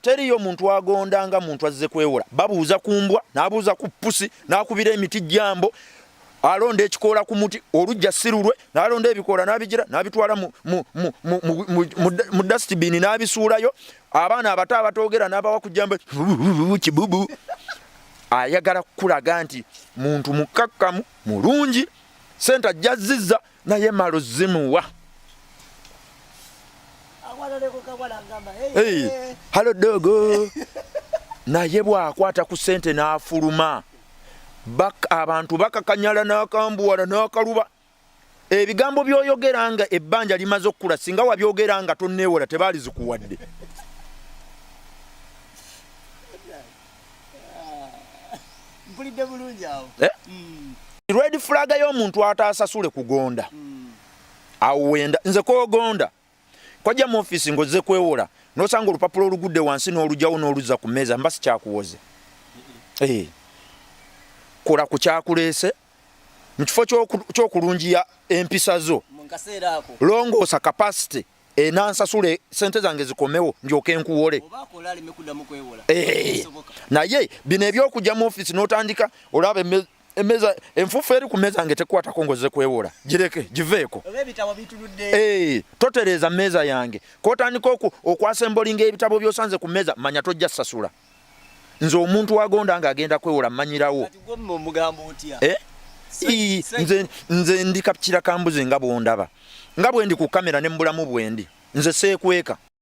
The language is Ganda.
teriyo muntu agondanga muntu azze kwewola babuuza ku mbwa n'abuuza ku pusi n'akubira emiti jambo alonda ekikoola ku muti olujja sirulwe n'alonda ebikoola n'abigira n'abitwala mu dustbin n'abisuulayo abaana abato abatoogera n'abawa ku jambo kibubu ayagala kukulaga nti muntu mukakkamu mulungi sente ajja zizza naye malo zimuwa. Halo dogo naye bw'akwata ku sente n'afuluma abantu bakakanyala n'akambuwala n'akaluba ebigambo by'oyogeranga ebbanja limaze okukula singa wabyogeranga tonneewola tebaali zikuwadde. Red flag y'omuntu atasasule kugonda awo wenda nze kogonda kwajja mu office ngoze kwewola nosanga olupapula olugudde wansi n'olujjawo n'oluzza ku mmeeza mbasi kyakuwoze kola ku kyakuleese mu kifo ky'okulungiya empisa zo longoosa capacity enansasule sente zange zikomewo ndyoke nkuwole naye bino ebyokujja mu office n'otandika olaba emeza enfufu eri ku meza nge tekwatako ngoze kwewola gireke giveeko totereza mmeeza yange kotandika okwasembolinga ebitabo byosanze ku mmeeza manya tojja sasula nze omuntu agonda nga agenda kwewola mmanyirawo nze ndi kapikira kambuzi nga bwondaba nga bwendi ku kamera ne mbulamu bwendi nze seekweka